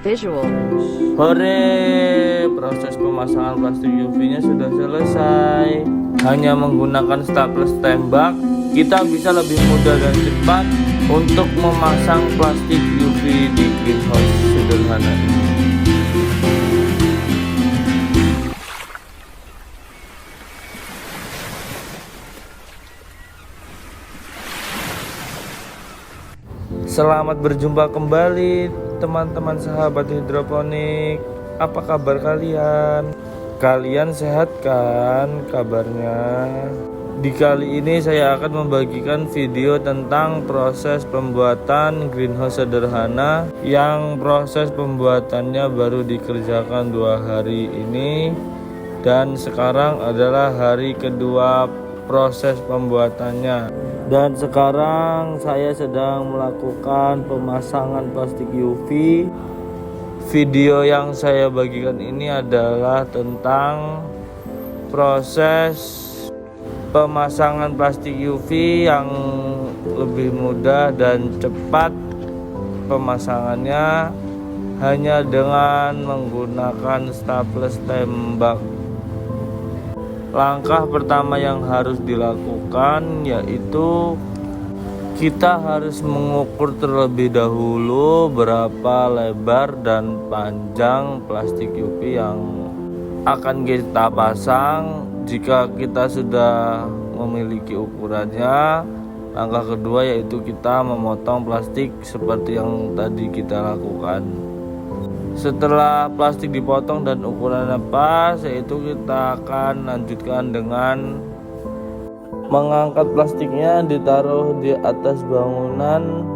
Visual. Hore, proses pemasangan plastik UV-nya sudah selesai. Hanya menggunakan staples tembak, kita bisa lebih mudah dan cepat untuk memasang plastik UV di greenhouse sederhana ini. Selamat berjumpa kembali teman-teman sahabat hidroponik. Apa kabar kalian? Kalian sehat kan kabarnya? Di kali ini saya akan membagikan video tentang proses pembuatan greenhouse sederhana yang proses pembuatannya baru dikerjakan 2 hari ini, dan sekarang adalah hari kedua proses pembuatannya. Dan sekarang saya sedang melakukan pemasangan plastik UV. Video yang saya bagikan ini adalah tentang proses pemasangan plastik UV yang lebih mudah dan cepat. Pemasangannya hanya dengan menggunakan staples tembak. Langkah pertama yang harus dilakukan yaitu kita harus mengukur terlebih dahulu berapa lebar dan panjang plastik UV yang akan kita pasang. Jika kita sudah memiliki ukurannya, langkah kedua yaitu kita memotong plastik seperti yang tadi kita lakukan. Setelah plastik dipotong dan ukurannya pas, yaitu kita akan lanjutkan dengan mengangkat plastiknya, ditaruh di atas bangunan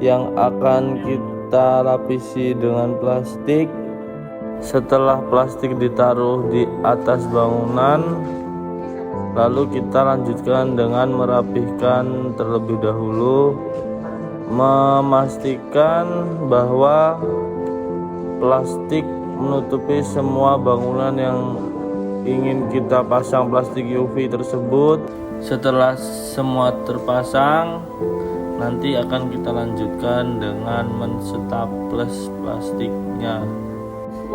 yang akan kita lapisi dengan plastik. Setelah plastik ditaruh di atas bangunan, lalu kita lanjutkan dengan merapihkan terlebih dahulu, memastikan bahwa plastik menutupi semua bangunan yang ingin kita pasang plastik UV tersebut. Setelah semua terpasang, nanti akan kita lanjutkan dengan menstaples plastiknya.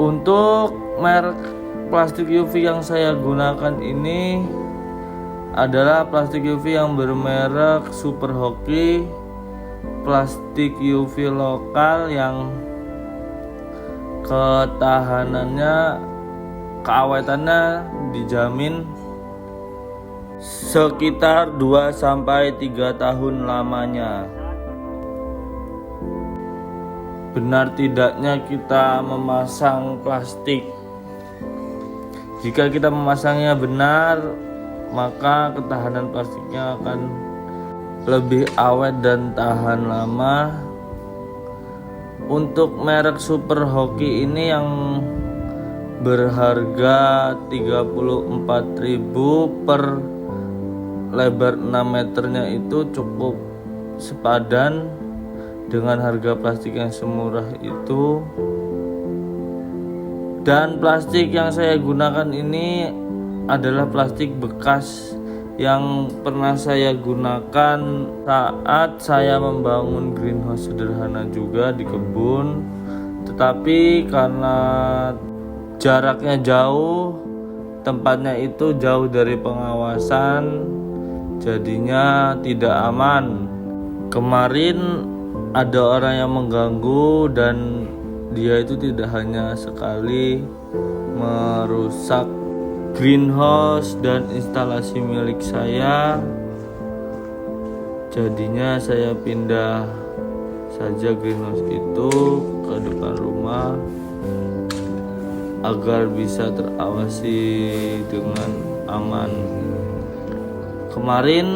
Untuk merek plastik UV yang saya gunakan ini adalah plastik UV yang bermerek Super Hoki, plastik UV lokal yang ketahanannya, keawetannya dijamin sekitar 2-3 tahun lamanya. Benar tidaknya kita memasang plastik. Jika kita memasangnya benar, maka ketahanan plastiknya akan lebih awet dan tahan lama. Untuk merek Super Hoki ini yang berharga 34.000 per lebar 6 meternya itu cukup sepadan dengan harga plastik yang semurah itu. Dan plastik yang saya gunakan ini adalah plastik bekas yang pernah saya gunakan saat saya membangun greenhouse sederhana juga di kebun. Tetapi karena jaraknya jauh, tempatnya itu jauh dari pengawasan, jadinya tidak aman. Kemarin ada orang yang mengganggu dan dia itu tidak hanya sekali merusak greenhouse dan instalasi milik saya. Jadinya saya pindah saja greenhouse itu ke depan rumah agar bisa terawasi dengan aman. Kemarin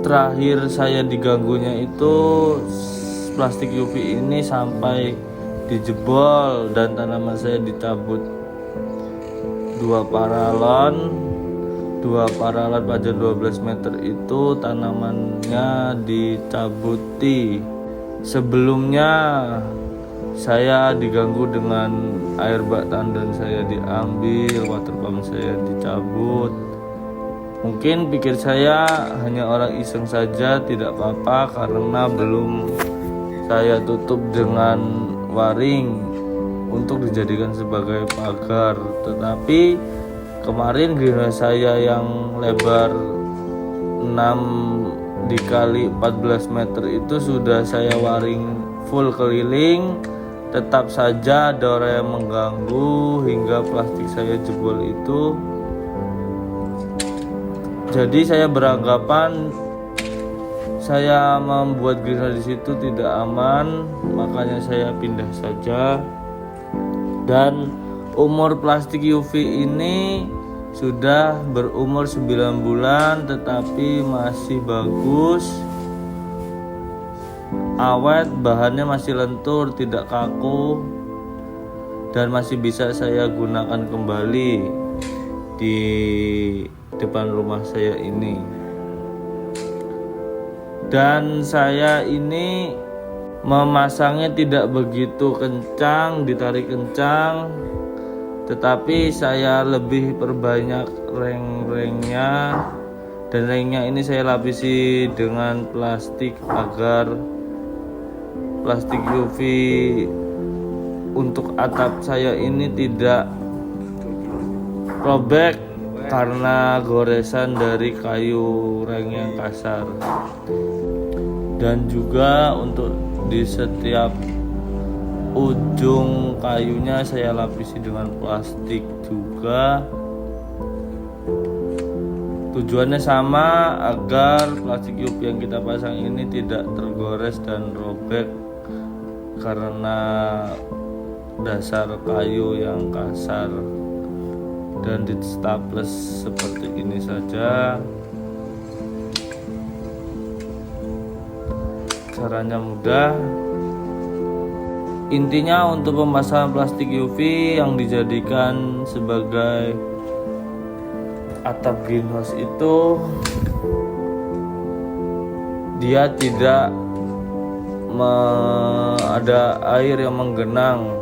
terakhir saya diganggunya itu plastik UV ini sampai dijebol dan tanaman saya dicabut. 2 paralon panjang 12 meter itu tanamannya dicabuti. Sebelumnya saya diganggu dengan air bak tandan saya diambil, water pump saya dicabut. Mungkin pikir saya hanya orang iseng saja, tidak apa-apa karena belum saya tutup dengan waring untuk dijadikan sebagai pagar. Tetapi kemarin greenhouse saya yang lebar 6 dikali 14 meter itu sudah saya waring full keliling. Tetap saja ada orang yang mengganggu hingga plastik saya jebol itu. Jadi saya beranggapan saya membuat greenhouse di situ tidak aman, makanya saya pindah saja. Dan umur plastik UV ini sudah berumur 9 bulan tetapi masih bagus, awet, bahannya masih lentur, tidak kaku, dan masih bisa saya gunakan kembali di depan rumah saya ini. Dan saya ini memasangnya tidak begitu kencang, ditarik kencang, tetapi saya lebih perbanyak reng-rengnya, dan rengnya ini saya lapisi dengan plastik agar plastik UV untuk atap saya ini tidak robek karena goresan dari kayu reng yang kasar. Dan juga untuk di setiap ujung kayunya saya lapisi dengan plastik juga. Tujuannya sama, agar plastik UV yang kita pasang ini tidak tergores dan robek karena dasar kayu yang kasar. Dan di staples seperti ini saja. Caranya mudah. Intinya untuk pemasangan plastik UV yang dijadikan sebagai atap greenhouse itu, dia tidak ada air yang menggenang,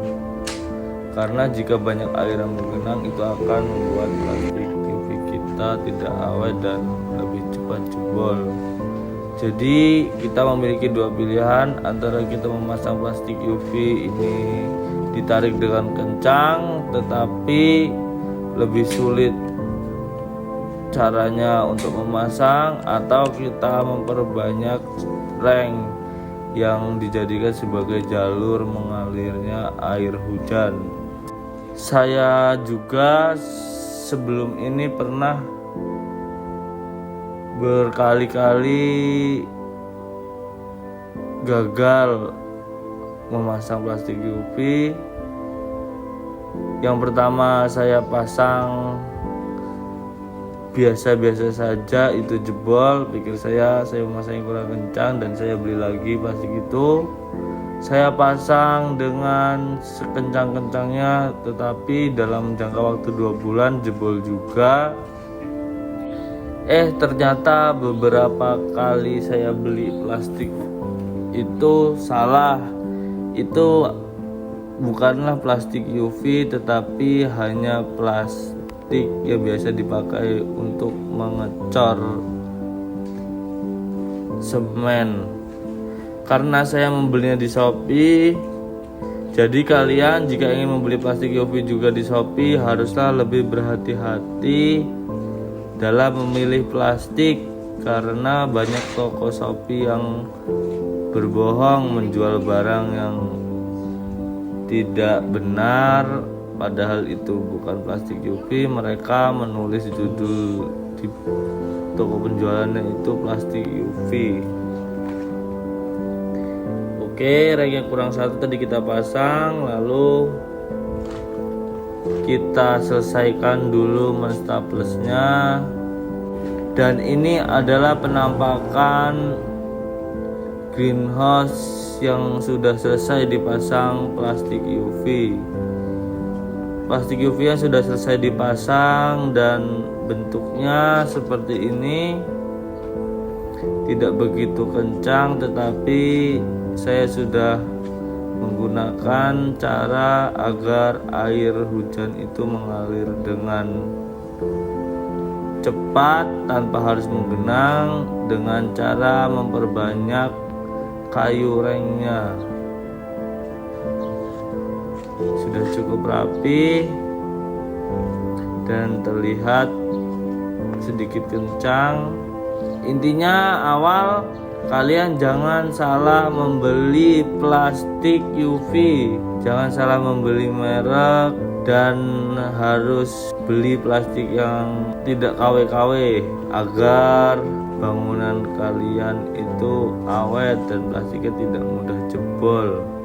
karena jika banyak air yang menggenang itu akan membuat plastik UV kita tidak awet dan lebih cepat jebol. Jadi kita memiliki dua pilihan, antara kita memasang plastik UV ini ditarik dengan kencang tetapi lebih sulit caranya untuk memasang, atau kita memperbanyak reng yang dijadikan sebagai jalur mengalirnya air hujan. Saya juga sebelum ini pernah berkali-kali gagal memasang plastik UV. Yang pertama saya pasang biasa-biasa saja, itu jebol. Pikir saya memasangnya kurang kencang dan saya beli lagi plastik itu. Saya pasang dengan sekencang-kencangnya, tetapi dalam jangka waktu 2 bulan jebol juga. Ternyata beberapa kali saya beli plastik itu salah. Itu bukanlah plastik UV tetapi hanya plastik yang biasa dipakai untuk mengecor semen. Karena saya membelinya di Shopee, jadi kalian jika ingin membeli plastik UV juga di Shopee haruslah lebih berhati-hati dalam memilih plastik, karena banyak toko Shopee yang berbohong menjual barang yang tidak benar, padahal itu bukan plastik UV. Mereka menulis judul di toko penjualannya itu plastik UV. Oke, reng yang kurang satu tadi kita pasang, lalu kita selesaikan dulu menstaplesnya. Dan ini adalah penampakan greenhouse yang sudah selesai dipasang plastik UV. Plastik UV yang sudah selesai dipasang dan bentuknya seperti ini, tidak begitu kencang, tetapi saya sudah menggunakan cara agar air hujan itu mengalir dengan cepat tanpa harus menggenang, dengan cara memperbanyak kayu rengnya. sudah cukup rapi dan terlihat sedikit kencang. Intinya awal kalian jangan salah membeli plastik UV, jangan salah membeli merek, dan harus beli plastik yang tidak KW-KW agar bangunan kalian itu awet dan plastiknya tidak mudah jebol.